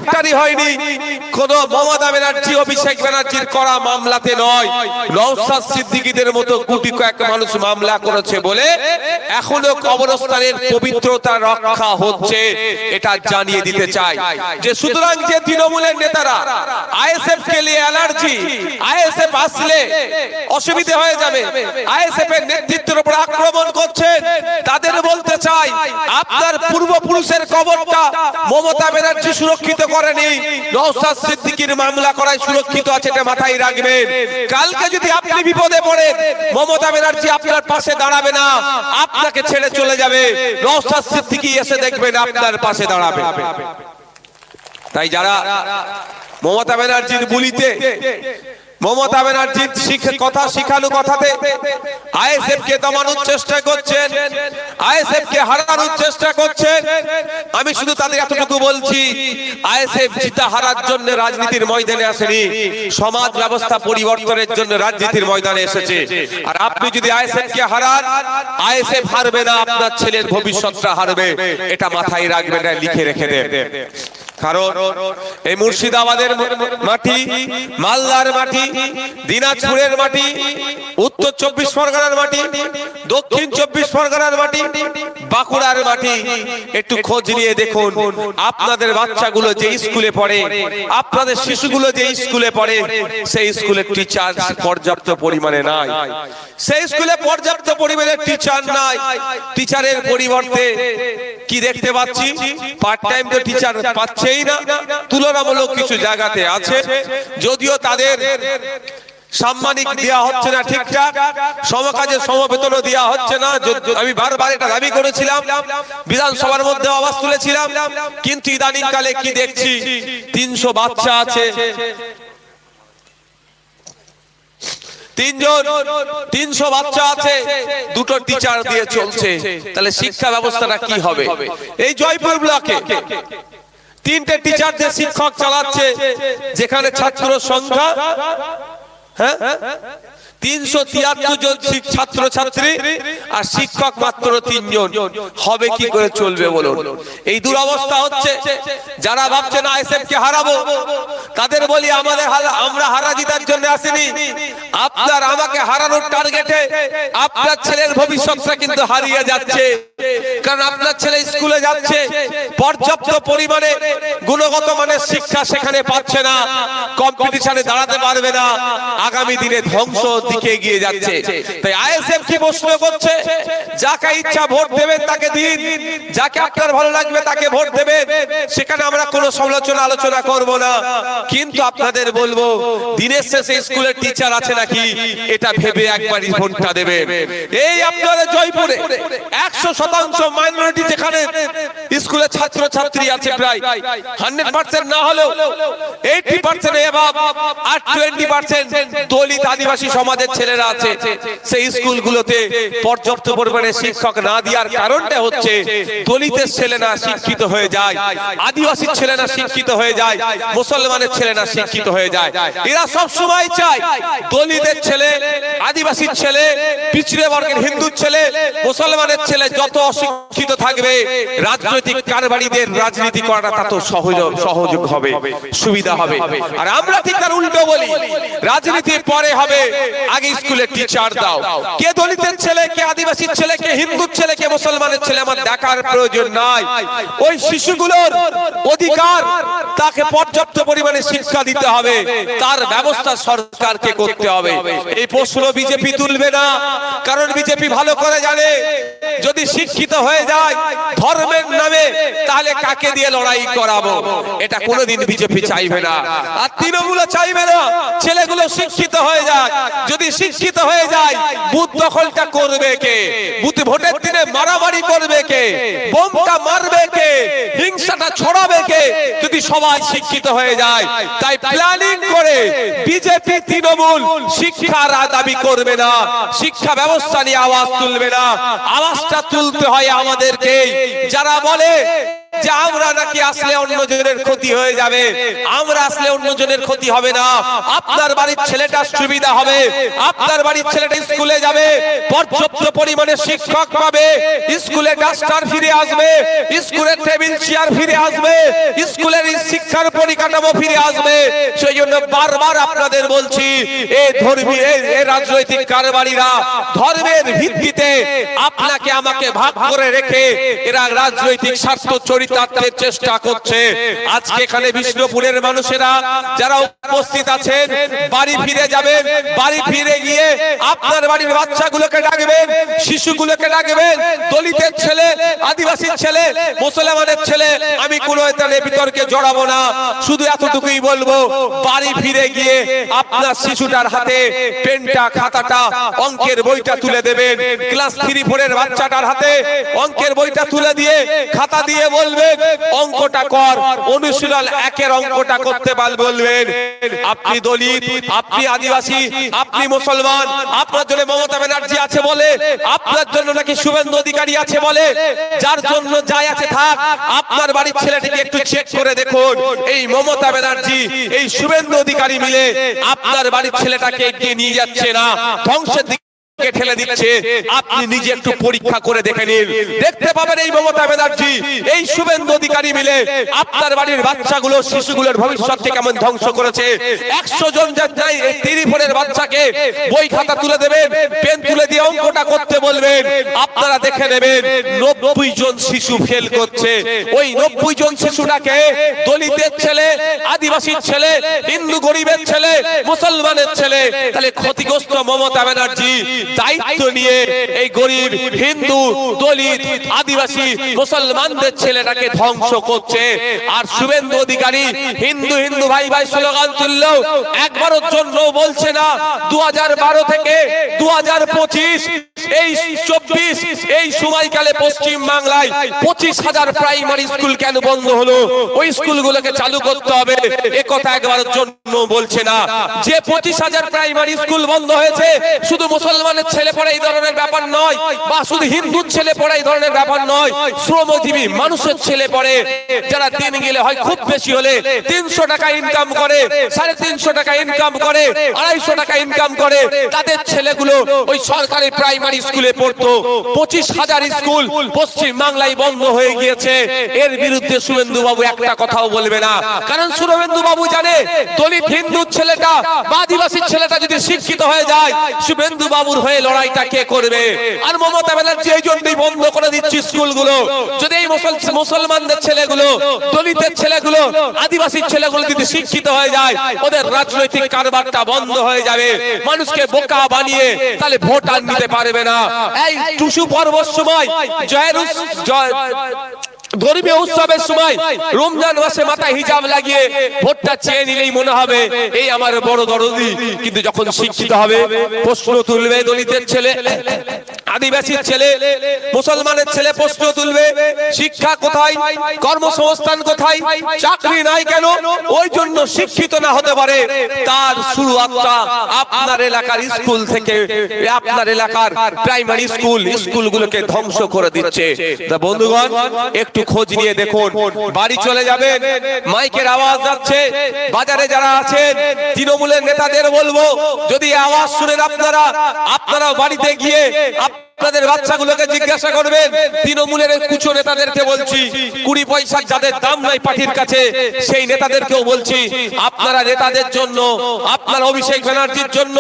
Factory হয়নি, কোন মমতা ব্যানার্জি অভিষেক ব্যানার্জির করা মামলাতে নয়, নওশাদ সিদ্দিকীদের মতো গুটি কয়েক মানুষ মামলা করেছে বলে এখনো কবরস্থানের পবিত্রতা রক্ষা হচ্ছে। এটা জানিয়ে দিতে চাই যে সুতরাং যে তৃণমূলের নেতারা আইএসএফ কে নিয়ে অ্যালার্জি, আইএসএফ আসলে অসুবিধা হয়ে যাবে, আইএসএফ এর নেতৃত্বের উপর আক্রমণ করছেন, তাদের বলতে চাই আপনার পূর্বপুরুষের কবরটা মমতা ব্যানার্জি সুরক্ষিত করেনি, নওশাদ সিদ্দিকীর মামলা করায় সুরক্ষিত আছে, এটা মাথায় রাখবেন। কালকে যদি আপনি বিপদে পড়েন মমতা ব্যানার্জি আপনার পাশে দাঁড়াবে না, আপনাকে ছেড়ে চলে যাবে, নওশাদ সিদ্দিকী এসে দেখবেন আপনার পাশে দাঁড়াবে। তাই যারা মমতা ব্যানার্জির বুলিতে, মমতা ব্যানার্জির কথা শিখানো কথাতে আইএসএফ কে দমানোর চেষ্টা করছেন, আইএসএফ কে হারানোর চেষ্টা করছেন, আমি শুধু তাদের এতটুকু বলছি, আইএসএফ জিতা হারার জন্য রাজনীতির ময়দানে আসেনি, সমাজ ব্যবস্থা পরিবর্তনের জন্য রাজনীতির ময়দানে এসেছে। আর আপনি যদি আইএসএফ কে হারান, আইএসএফ হারবে না, আপনার ছেলের ভবিষ্যৎটা হারবে, এটা মাথায় রাখবেন, লিখে রেখে দেন। কারণ এই মুর্শিদাবাদের মাটি, মালদার মাটি, দিনাজপুরের মাটি, উত্তর 24 পরগনার মাটি, দক্ষিণ 24 পরগনার মাটি, বাঁকুড়ার মাটি, একটু খোঁজ নিয়ে দেখুন আপনাদের বাচ্চাগুলো যে স্কুলে পড়ে, আপনাদের শিশুগুলো যে স্কুলে পড়ে, সেই স্কুলে টিচার পর্যাপ্ত পরিমাণে নাই, সেই স্কুলে পর্যাপ্ত পরিমাণে টিচার নাই। টিচারের পরিবর্তে কি দেখতে পাচ্ছি, পার্ট টাইম তো টিচার পাচ্ছেই না, তুলনামূলক কিছু জায়গাতে আছে, যদিও তাদের সাম্মানিক দেওয়া হচ্ছে না ঠিকঠাক, সমকাজে সমবেতনও দেওয়া হচ্ছে না। আমি বারবার এটা দাবি করেছিলাম, বিধানসভার মধ্যে আওয়াজ তুলেছিলাম, কিন্তু ইদানিং কালে কি দেখছি, 300 বাচ্চা আছে, 300 বাচ্চা আছে, 2টো টিচার দিয়ে চলছে, তাহলে শিক্ষা ব্যবস্থাটা কি হবে? এই জয়পুর ব্লকে 3টে টিচার দিয়ে শিক্ষক চালাচ্ছে, যেখানে ছাত্র সংখ্যা 373 জন ছাত্র ছাত্রী আর শিক্ষক মাত্র 3 জন, হবে কি করে চলবে বলুন? এই দুরবস্থা হচ্ছে। যারা ভাবছেন আইএসএফ কে হারাবো, তাদের বলি আমরা হারা জিতার জন্য আসিনি, আপনার আমাকে হারানোর টার্গেটে আপনার ছেলের ভবিষ্যৎটা কিন্তু হারিয়ে যাচ্ছে। কারণ আপনার ছেলে স্কুলে যাচ্ছে, পর্যাপ্ত পরিমাণে গুণগত মানের শিক্ষা সেখানে পাচ্ছে না, কম্পিটিশনে দাঁড়াতে পারবে না, আগামী দিনে ধ্বংস দিকে এগিয়ে যাচ্ছে। তাই আইএসএফ কি প্রশ্ন করছে, যাকে ইচ্ছা ভোট দেবেন তাকে দিন, যাকে আপনার ভালো লাগবে তাকে ভোট দেবেন, সেখানে আমরা কোনো সমালোচনা আলোচনা করব না, কিন্তু আপনাদের বলবো দিনের শেষে স্কুলের টিচার আছে নাকি এটা ভেবে একবারই ভোটটা দেবেন। এই আপনাদের জয়পুরে 100% মাইনরিটি, যেখানে স্কুলে ছাত্র ছাত্রী আছে প্রায় 100% না হলেও 80% এভাব, আর 20% দলিত আদিবাসী সমাজের ছেলেরা আছে, সেই স্কুলগুলোতে পর্যাপ্ত পরিমাণে শিক্ষক না দেওয়ার কারণটা হচ্ছে দলিতের ছেলেরা শিক্ষিত হয়ে যায়, আদিবাসীর ছেলেরা শিক্ষিত হয়ে যায়, মুসলমানের ছেলেরা শিক্ষিত হয়ে যায়। এরা সব সময় চায় দলিতের ছেলে, আদিবাসীর ছেলে, পিছড়ে বর্গের হিন্দুর ছেলে, মুসলমানের ছেলে যত অশিক্ষিত থাকবে, রাজনৈতিক কারবারিদের রাজনীতি করাটা তত সহজ হবে, সুবিধা হবে। আর আমরা ঠিক তার উল্টো বলি, রাজনীতি পরে হবে, আগে স্কুলে টিচার দাও। কে দলিতের ছেলে, কে আদিবাসীর ছেলে, কে হিন্দুর ছেলে, কে মুসলমানের ছেলে আমার দেখার প্রয়োজন নাই। ওই শিশুগুলোর অধিকার, তাকে পর্যাপ্ত পরিমাণে শিক্ষা দিতে হবে, তার ব্যবস্থা সরকারকে করতে হবে। এই প্রশ্ন বিজেপি তুলবে না, কারণ বিজেপি ভালো করে জানে যদি শিক্ষিত হয়ে যায় ধর্মের নামে, তাহলে কাকে দিয়ে লড়াই করাবো, এটা কোনোদিন বিজেপি চাইবে না। আর তৃণমূল চাইবে না ছেলেগুলো শিক্ষিত হয়ে যায়। যদি শিক্ষিত হয়ে যায়, বুথ দখলটা করবে কে, বুথ ভোটের দিনে মারামারি করবে কে, বোমটা মারবে কে, হিংসাটা ছড়াবে কে, যদি সবাই শিক্ষিত হয়ে যায়। তাই প্ল্যানিং করে বিজেপি তৃণমূল শিক্ষার দাবি করবে না, শিক্ষা ব্যবস্থা নিয়ে আওয়াজ তুলবে না। আওয়াজটা তুলতে হয় আমাদেরকে। যারা বলে যে আমরা নাকি আসলে অন্যজনের ক্ষতি হয়ে যাবে। আমরা আসলে অন্যজনের ক্ষতি হবে না। আপনার বাড়ির ছেলেটা সুবিধা হবে, আপনার বাড়ির ছেলেটা স্কুলে যাবে, পর্যাপ্ত পরিমাণে শিক্ষক পাবে, স্কুলে ডাস্টার ফিরে আসবে, স্কুলের টেবিল চেয়ার ফিরে আসবে, স্কুলের শিক্ষার পরিকাঠামো ফিরে আসবে। সেই জন্য বারবার আপনাদের বলছি, এই ধর্মী এই রাজনৈতিক কারবারিরা ধর্মের ভিত্তিতে আপনাকে আমাকে ভাগ করে রেখে এরা রাজনৈতিক স্বার্থ চরিতার্থের চেষ্টা করছে। আজকে এখানে বিষ্ণুপুরের মানুষেরা যারা উপস্থিত আছেন, বাড়ি ফিরে যাবেন, বাড়ি ফিরে গিয়ে আপনার বাড়ির বাচ্চাগুলোকে ডাকবেন, শিশুগুলোকে ডাকবেন, দলিতের ছেলে, আদিবাসীর ছেলে, মুসলমানের ছেলে, আমি কোনো এখানে বিতর্কে জড়াবো না। শুধু এতটুকুই বলবো, বাড়ি ফিরে গিয়ে আপনার শিশুটার হাতে পেনটা, খাতাটা, অঙ্কের বইটা তুলে দেবেন। ক্লাস 3-4 এর বাচ্চাটার হাতে অঙ্কের বইটা তুলে দিয়ে খাতা দিয়ে বলবেন, অঙ্কটা কর, অনুশীলন 1-এর অঙ্কটা করতে বলবেন। আপনি দলিত, আপনি আদিবাসী, আপনি মুসলমান, আপনার জন্য মমতা ব্যানার্জি আছে বলে, আপনার জন্য নাকি শুভেন্দু অধিকারী আছে বলে, যার জন্য যাই আছে থাক, আপনার বাড়ির ছেলেটিকে একটু চেক করে দেখুন। এই মমতা ব্যানার্জি, এই শুভেন্দু অধিকারী মিলে আপনার বাড়ির ছেলেটাকে এগিয়ে নিয়ে যাচ্ছে না, ধ্বংসের দিকে ঠেলে দিচ্ছে। আপনি নিজে একটু পরীক্ষা করে দেখে নিন, দেখতে পাবেন এই মমতা ব্যানার্জি, এই শুভেন্দু অধিকারী মিলে আপনার বাড়ির বাচ্চাগুলো, শিশুগুলোর ভবিষ্যৎকে কেমন ধ্বংস করেছে। 100 জন যাই 3-4 এর বাচ্চাকে বই খাতা তুলে দেবেন, পেন তুলে দিয়ে অঙ্কটা করতে বলবেন, আপনারা দেখে নেবেন 90 জন শিশু ফেল করছে। ওই 90 জন শিশুটাকে দলিতের ছেলে, আদিবাসীর ছেলে, হিন্দু গরিবের ছেলে, মুসলমানের ছেলে। তাহলে ক্ষতিগ্রস্ত মমতা ব্যানার্জি দায়িত্ব নিয়ে এই গরিব হিন্দু, দলিত, আদিবাসী, মুসলমানদের ছেলেটাকে ধ্বংস করছে। আর শুভেন্দু অধিকারী হিন্দু হিন্দু ভাই ভাই স্লোগান তুললেও একবারের জন্য বলছে না 2012 থেকে 2025 এই 24 এই সময়কালে পশ্চিম বাংলায় 25,000 প্রাইমারি স্কুল কেন বন্ধ হলো, ওই স্কুলগুলোকে চালু করতে হবে, এ কথা একবারের জন্য বলছে না। যে 25,000 প্রাইমারি স্কুল বন্ধ হয়েছে, শুধু মুসলমানের ছেলে পড়ে এই ধরনের ব্যাপার নয়, বা শুধু হিন্দুর ছেলে পড়ে এই ধরনের ব্যাপার নয়, শ্রমজীবী মানুষের ছেলে পড়ে, যারা দিন গেলে হয় খুব বেশি হলে 300 টাকা ইনকাম করে, 350 টাকা ইনকাম করে, 250 টাকা ইনকাম করে, তাদের ছেলেগুলো ওই সরকারি প্রাইমারি স্কুলে পড়তো। 25,000 স্কুল পশ্চিম বাংলায় বন্ধ হয়ে গিয়েছে। এর বিরুদ্ধে শুভেন্দু বাবু একটা কথাও বলবে না, কারণ শুভেন্দু বাবু জানে দলিত হিন্দুর ছেলেটা বা আদিবাসীর ছেলেটা যদি শিক্ষিত হয়ে যায়, শুভেন্দু বাবুর হয়ে লড়াইটা কে করবে। আর মমতা ব্যানার্জি এই জন্যই বন্ধ করে দিচ্ছে স্কুলগুলো। যদি এই মুসলমানদের ছেলেগুলো, দলিতের ছেলেগুলো, আদিবাসীর ছেলেগুলো যদি শিক্ষিত হয়ে যায়, ওদের রাজনৈতিক কারবারটা বন্ধ হয়ে যাবে। মানুষকে বোকা বানিয়ে তাহলে ভোট আর নিতে পারবে না। এই টুসু পর্বর সময়, ধর্মীয় উৎসবের সময়, রমজান মাসে মাথায় হিজাব লাগিয়ে ভোটটা চেয়ে নিলেই মনে হবে এই আমার বড় দরদি। কিন্তু যখন শিক্ষিত হবে, প্রশ্ন তুলবে দলিতের ছেলে, আদিবাসীর ছেলে, মুসলমানের ছেলে প্রশ্ন তুলবে, শিক্ষা কোথায়, কর্মসংস্থান কোথায়, চাকরি নাই কেন। ওই জন্য শিক্ষিত না হতে পারে তার শুরুয়াতটা আপনার এলাকার স্কুল থেকে, আপনার এলাকার প্রাইমারি স্কুলগুলোকে ধ্বংস করে দিচ্ছে। তা বন্ধুগণ, একটু খোঁজ নিয়ে দেখুন, বাড়ি চলে যাবেন, মাইকের আওয়াজ যাচ্ছে, বাজারে যারা আছেন তৃণমূলের নেতাদের বলবো, যদি আওয়াজ শুনেন আপনারা বাড়িতে গিয়ে আপনাদের বাচ্চাগুলোকে জিজ্ঞাসা করবেন। তৃণমূলের কুচো নেতাদেরকে বলছি, 20 পয়সা যাদের দাম নাই পার্টির কাছে, সেই নেতাদেরকেও বলছি, আপনারা নেতাদের জন্য, আপনার অভিষেক ব্যানার্জির জন্য